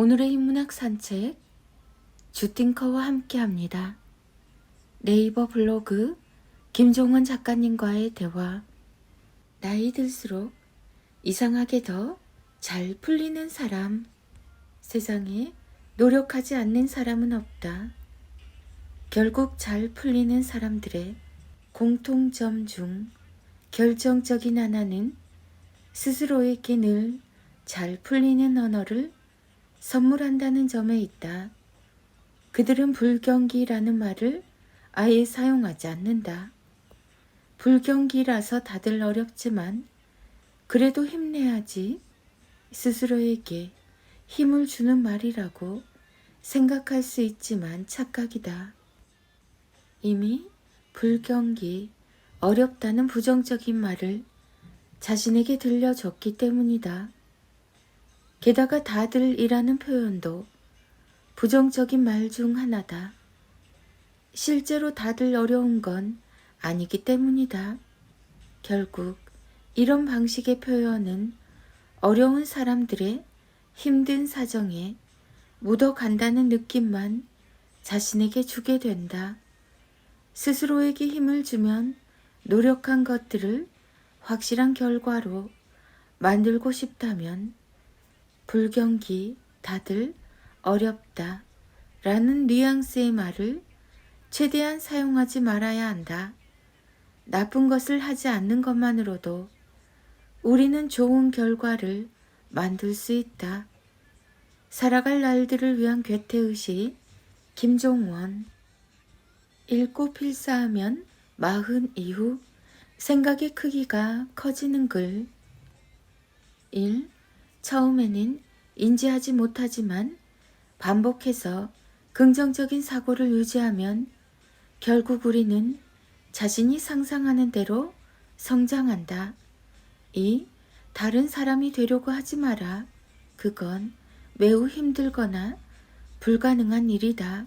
오늘의 인문학 산책 주띵커와 함께합니다. 네이버 블로그 김종원 작가님과의 대화. 나이 들수록 이상하게 더 잘 풀리는 사람. 세상에 노력하지 않는 사람은 없다. 결국 잘 풀리는 사람들의 공통점 중 결정적인 하나는 스스로에게 늘 잘 풀리는 언어를 선물한다는 점에 있다. 그들은 불경기라는 말을 아예 사용하지 않는다. 불경기라서 다들 어렵지만 그래도 힘내야지 스스로에게 힘을 주는 말이라고 생각할 수 있지만 착각이다. 이미 불경기, 어렵다는 부정적인 말을 자신에게 들려줬기 때문이다. 게다가 다들이라는 표현도 부정적인 말 중 하나다. 실제로 다들 어려운 건 아니기 때문이다. 결국 이런 방식의 표현은 어려운 사람들의 힘든 사정에 묻어간다는 느낌만 자신에게 주게 된다. 스스로에게 힘을 주면 노력한 것들을 확실한 결과로 만들고 싶다면 불경기, 다들 어렵다 라는 뉘앙스의 말을 최대한 사용하지 말아야 한다. 나쁜 것을 하지 않는 것만으로도 우리는 좋은 결과를 만들 수 있다. 살아갈 날들을 위한 괴태의식 김종원. 읽고 필사하면 마흔 이후 생각의 크기가 커지는 글. 1. 처음에는 인지하지 못하지만 반복해서 긍정적인 사고를 유지하면 결국 우리는 자신이 상상하는 대로 성장한다. 2. 다른 사람이 되려고 하지 마라. 그건 매우 힘들거나 불가능한 일이다.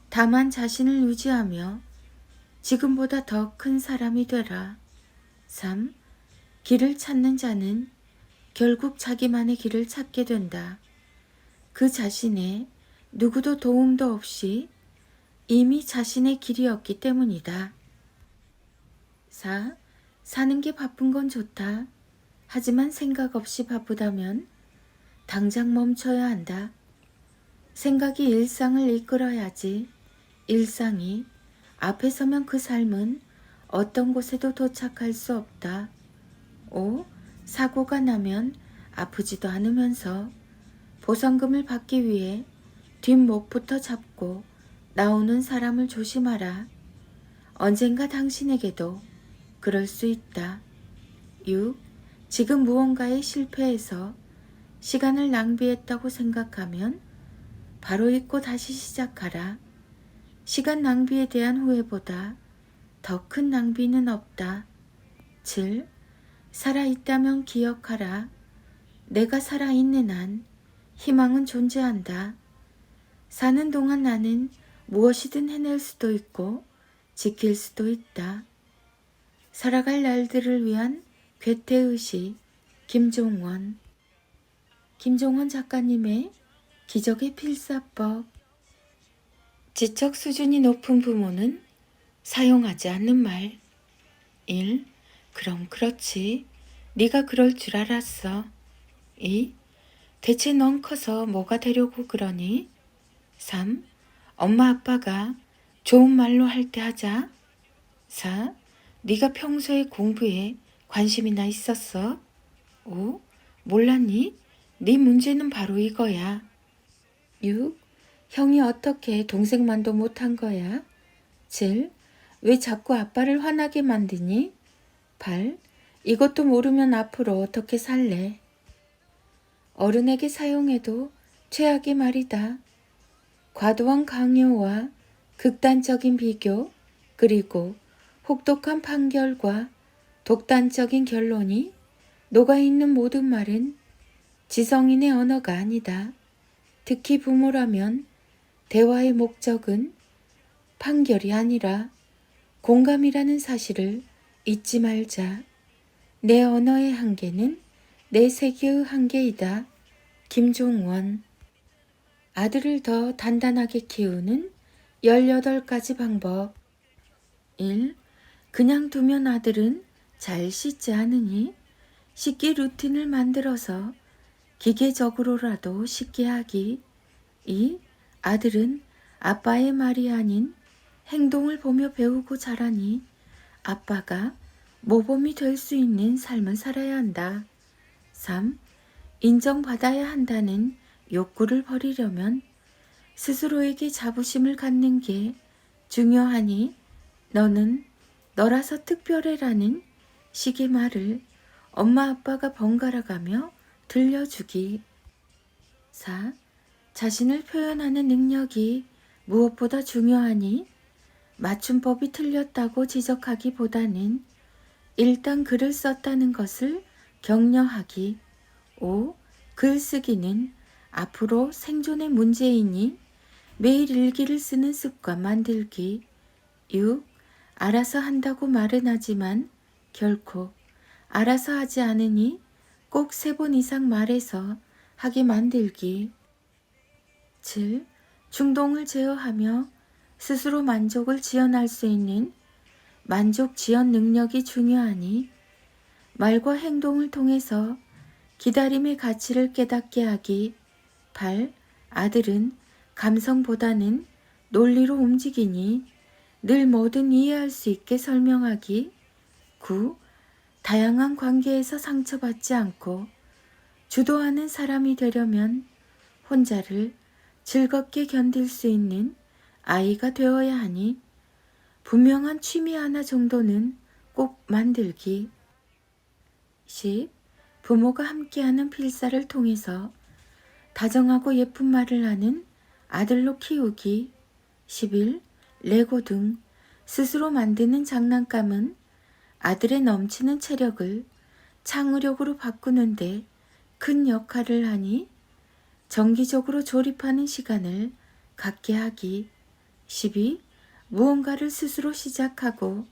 다만 자신을 유지하며 지금보다 더 큰 사람이 되라. 3. 길을 찾는 자는 결국 자기만의 길을 찾게 된다. 그 자신의 누구도 도움도 없이 이미 자신의 길이었기 때문이다. 4. 사는 게 바쁜 건 좋다. 하지만 생각 없이 바쁘다면 당장 멈춰야 한다. 생각이 일상을 이끌어야지. 일상이 앞에 서면 그 삶은 어떤 곳에도 도착할 수 없다. 5. 사고가 나면 아프지도 않으면서 보상금을 받기 위해 뒷목부터 잡고 나오는 사람을 조심하라. 언젠가 당신에게도 그럴 수 있다. 6. 지금 무언가에 실패해서 시간을 낭비했다고 생각하면 바로 잊고 다시 시작하라. 시간 낭비에 대한 후회보다 더 큰 낭비는 없다. 7. 살아있다면 기억하라. 내가 살아있는 한 희망은 존재한다. 사는 동안 나는 무엇이든 해낼 수도 있고 지킬 수도 있다. 살아갈 날들을 위한 괴태의식 김종원. 김종원 작가님의 기적의 필사법. 지적 수준이 높은 부모는 사용하지 않는 말. 1. 그럼 그렇지. 네가 그럴 줄 알았어. 2. 대체 넌 커서 뭐가 되려고 그러니? 3. 엄마 아빠가 좋은 말로 할 때 하자. 4. 네가 평소에 공부에 관심이나 있었어? 5. 몰랐니? 네 문제는 바로 이거야. 6. 형이 어떻게 동생만도 못한 거야? 7. 왜 자꾸 아빠를 화나게 만드니? 8. 이것도 모르면 앞으로 어떻게 살래? 어른에게 사용해도 최악의 말이다. 과도한 강요와 극단적인 비교, 그리고 혹독한 판결과 독단적인 결론이 녹아있는 모든 말은 지성인의 언어가 아니다. 특히 부모라면 대화의 목적은 판결이 아니라 공감이라는 사실을 잊지 말자. 내 언어의 한계는 내 세계의 한계이다. 김종원. 아들을 더 단단하게 키우는 18가지 방법. 1. 그냥 두면 아들은 잘 씻지 않으니 씻기 루틴을 만들어서 기계적으로라도 씻게 하기. 2. 아들은 아빠의 말이 아닌 행동을 보며 배우고 자라니 아빠가 모범이 될 수 있는 삶을 살아야 한다. 3. 인정받아야 한다는 욕구를 버리려면 스스로에게 자부심을 갖는 게 중요하니 너는 너라서 특별해라는 식의 말을 엄마 아빠가 번갈아 가며 들려주기. 4. 자신을 표현하는 능력이 무엇보다 중요하니 맞춤법이 틀렸다고 지적하기보다는 일단 글을 썼다는 것을 격려하기. 5. 글쓰기는 앞으로 생존의 문제이니 매일 일기를 쓰는 습관 만들기. 6. 알아서 한다고 말은 하지만 결코 알아서 하지 않으니 꼭 3번 이상 말해서 하게 만들기. 7. 충동을 제어하며 스스로 만족을 지연할 수 있는 만족 지연 능력이 중요하니 말과 행동을 통해서 기다림의 가치를 깨닫게 하기. 8. 아들은 감성보다는 논리로 움직이니 늘 뭐든 이해할 수 있게 설명하기. 9. 다양한 관계에서 상처받지 않고 주도하는 사람이 되려면 혼자를 즐겁게 견딜 수 있는 아이가 되어야 하니 분명한 취미 하나 정도는 꼭 만들기. 10. 부모가 함께하는 필사를 통해서 다정하고 예쁜 말을 하는 아들로 키우기. 11. 레고 등 스스로 만드는 장난감은 아들의 넘치는 체력을 창의력으로 바꾸는데 큰 역할을 하니 정기적으로 조립하는 시간을 갖게 하기. 12. 무언가를 스스로 시작하고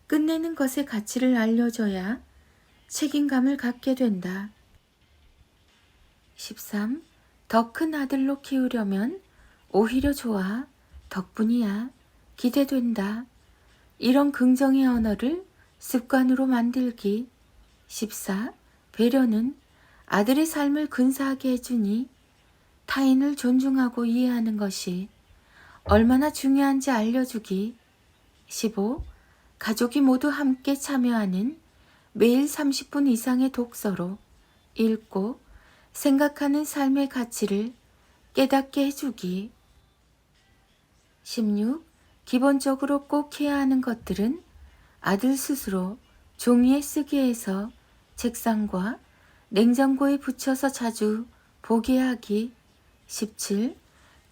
끝내는 것의 가치를 알려줘야 책임감을 갖게 된다. 13. 더 큰 아들로 키우려면 오히려 좋아, 덕분이야, 기대된다. 이런 긍정의 언어를 습관으로 만들기. 14. 배려는 아들의 삶을 근사하게 해주니 타인을 존중하고 이해하는 것이 얼마나 중요한지 알려주기. 15. 가족이 모두 함께 참여하는 매일 30분 이상의 독서로 읽고 생각하는 삶의 가치를 깨닫게 해주기. 16. 기본적으로 꼭 해야 하는 것들은 아들 스스로 종이에 쓰게 해서 책상과 냉장고에 붙여서 자주 보게 하기. 17.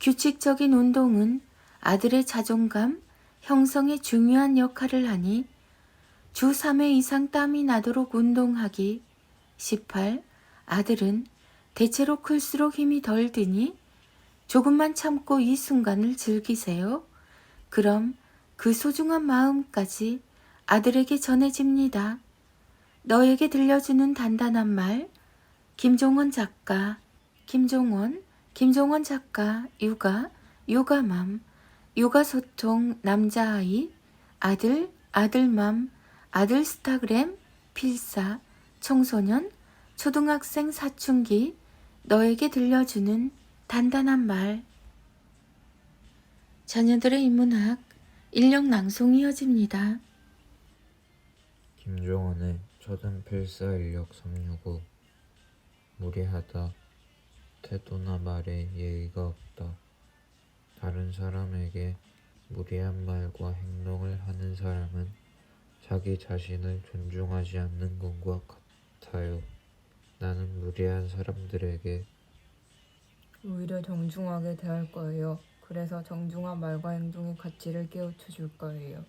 규칙적인 운동은 아들의 자존감 형성에 중요한 역할을 하니 주 3회 이상 땀이 나도록 운동하기. 18. 아들은 대체로 클수록 힘이 덜 드니 조금만 참고 이 순간을 즐기세요. 그럼 그 소중한 마음까지 아들에게 전해집니다. 너에게 들려주는 단단한 말. 김종원 작가. 김종원 작가. 육아, 요가맘, 요가소통, 남자아이, 아들, 아들맘, 아들 스타그램, 필사, 청소년, 초등학생 사춘기, 너에게 들려주는 단단한 말. 자녀들의 인문학, 인력 낭송이 이어집니다. 김종원의 초등필사 인력 365. 무례하다. 태도나 말에 예의가 없다. 다른 사람에게 무례한 말과 행동을 하는 사람은 자기 자신을 존중하지 않는 것과 같아요. 나는 무례한 사람들에게 오히려 정중하게 대할 거예요. 그래서 정중한 말과 행동의 가치를 깨우쳐 줄 거예요.